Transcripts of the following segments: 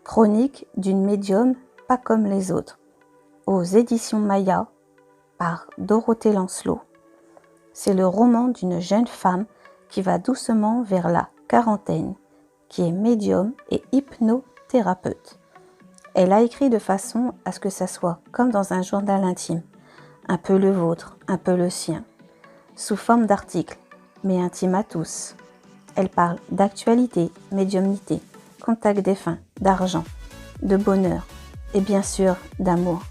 Chronique d'une médium pas comme les autres, aux éditions Maya, par Dorothée Lancelot. C'est le roman d'une jeune femme qui va doucement vers la quarantaine, qui est médium et hypnothérapeute. Elle a écrit de façon à ce que ça soit comme dans un journal intime, un peu le vôtre, un peu le sien, sous forme d'articles, mais intime à tous. Elle parle d'actualité, médiumnité, contact défunt, d'argent, de bonheur et bien sûr d'amour.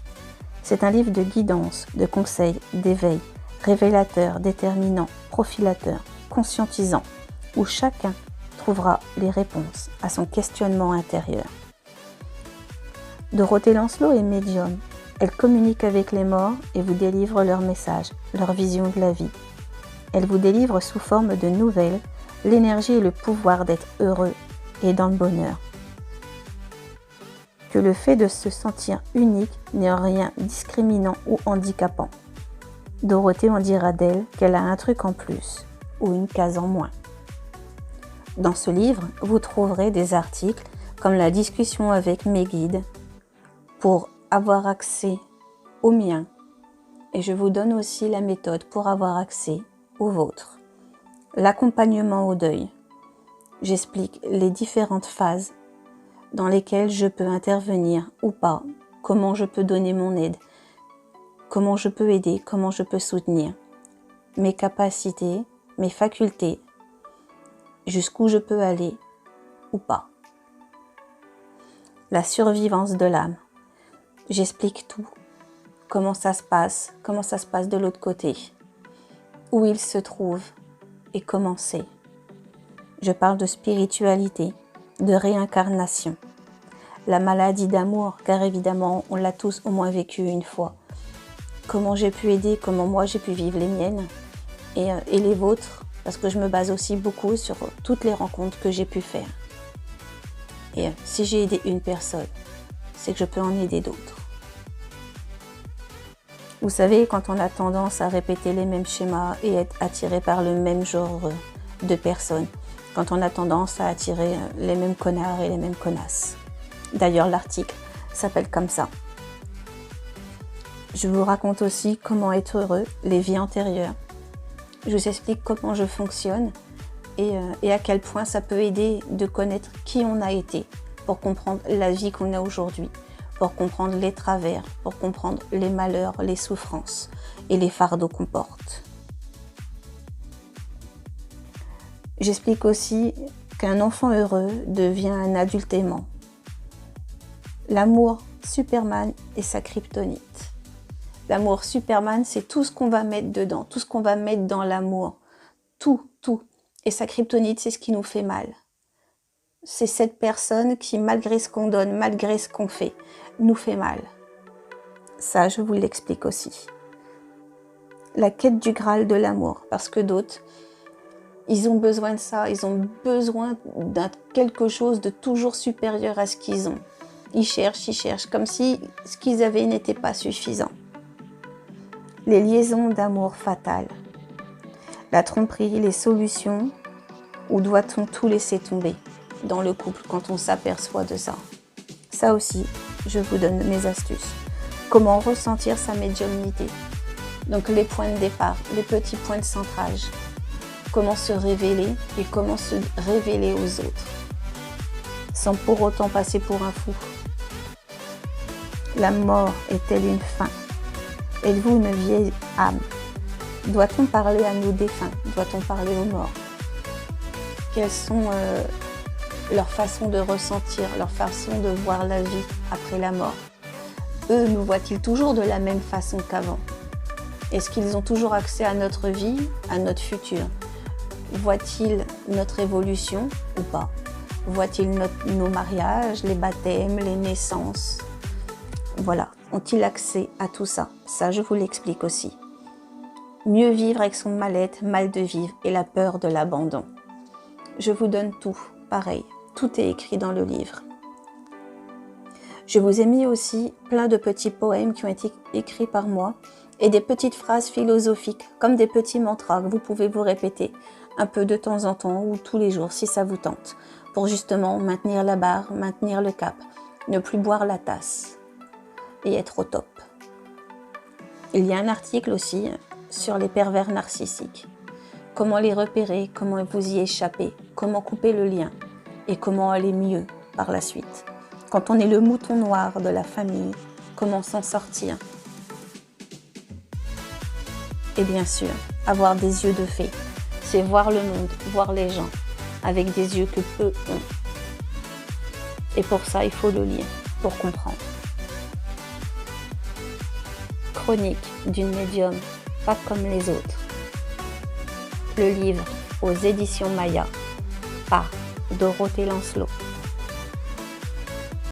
C'est un livre de guidance, de conseils, d'éveil, révélateur, déterminant, profilateur, conscientisant, où chacun trouvera les réponses à son questionnement intérieur. Dorothée Lancelot est médium. Elle communique avec les morts et vous délivre leurs messages, leur vision de la vie. Elle vous délivre sous forme de nouvelles l'énergie et le pouvoir d'être heureux et dans le bonheur. Que le fait de se sentir unique n'est en rien discriminant ou handicapant. Dorothée en dira d'elle qu'elle a un truc en plus ou une case en moins. Dans ce livre, vous trouverez des articles comme la discussion avec mes guides pour avoir accès aux miens, et je vous donne aussi la méthode pour avoir accès aux vôtres. L'accompagnement au deuil. J'explique les différentes phases dans lesquelles je peux intervenir ou pas, comment je peux donner mon aide, comment je peux aider, comment je peux soutenir, mes capacités, mes facultés, jusqu'où je peux aller ou pas. La survivance de l'âme. J'explique tout, comment ça se passe de l'autre côté, où il se trouve et comment c'est. Je parle de spiritualité, de réincarnation, la maladie d'amour, car évidemment on l'a tous au moins vécu une fois. Comment j'ai pu aider, comment moi j'ai pu vivre les miennes et les vôtres, parce que je me base aussi beaucoup sur toutes les rencontres que j'ai pu faire. Et si j'ai aidé une personne, c'est que je peux en aider d'autres. Vous savez, quand on a tendance à répéter les mêmes schémas et être attiré par le même genre de personnes, quand on a tendance à attirer les mêmes connards et les mêmes connasses. D'ailleurs, l'article s'appelle comme ça. Je vous raconte aussi comment être heureux, les vies antérieures. Je vous explique comment je fonctionne et à quel point ça peut aider de connaître qui on a été pour comprendre la vie qu'on a aujourd'hui, pour comprendre les travers, pour comprendre les malheurs, les souffrances et les fardeaux qu'on porte. J'explique aussi qu'un enfant heureux devient un adulte aimant. L'amour Superman et sa kryptonite. L'amour Superman, c'est tout ce qu'on va mettre dedans, tout ce qu'on va mettre dans l'amour. Tout. Et sa kryptonite, c'est ce qui nous fait mal. C'est cette personne qui, malgré ce qu'on donne, malgré ce qu'on fait, nous fait mal. Ça, je vous l'explique aussi. La quête du Graal de l'amour, parce que d'autres, ils ont besoin de ça, ils ont besoin d'un quelque chose de toujours supérieur à ce qu'ils ont. Ils cherchent, comme si ce qu'ils avaient n'était pas suffisant. Les liaisons d'amour fatales. La tromperie, les solutions, ou doit-on tout laisser tomber dans le couple quand on s'aperçoit de ça? Ça aussi, je vous donne mes astuces. Comment ressentir sa médiumnité? Donc les points de départ, les petits points de centrage. Comment se révéler et comment se révéler aux autres, sans pour autant passer pour un fou. La mort est-elle une fin? Êtes-vous une vieille âme? Doit-on parler à nos défunts? Doit-on parler aux morts? Quelles sont leurs façons de ressentir, leur façon de voir la vie après la mort? Eux nous voient-ils toujours de la même façon qu'avant? Est-ce qu'ils ont toujours accès à notre vie, à notre futur? Voient-ils notre évolution ou pas? Voient-ils nos mariages, les baptêmes, les naissances? Voilà, ont-ils accès à tout ça? Ça, je vous l'explique aussi. Mieux vivre avec son mal-être, mal de vivre et la peur de l'abandon. Je vous donne tout, pareil, tout est écrit dans le livre. Je vous ai mis aussi plein de petits poèmes qui ont été écrits par moi et des petites phrases philosophiques, comme des petits mantras que vous pouvez vous répéter un peu de temps en temps ou tous les jours si ça vous tente, pour justement maintenir la barre, maintenir le cap, ne plus boire la tasse et être au top. Il y a un article aussi sur les pervers narcissiques. Comment les repérer, comment vous y échapper, comment couper le lien et comment aller mieux par la suite. Quand on est le mouton noir de la famille, comment s'en sortir? Et bien sûr, avoir des yeux de fée, c'est voir le monde, voir les gens avec des yeux que peu ont. Et pour ça, il faut le lire pour comprendre. Chronique d'une médium pas comme les autres. Le livre aux éditions Maya par Dorothée Lancelot.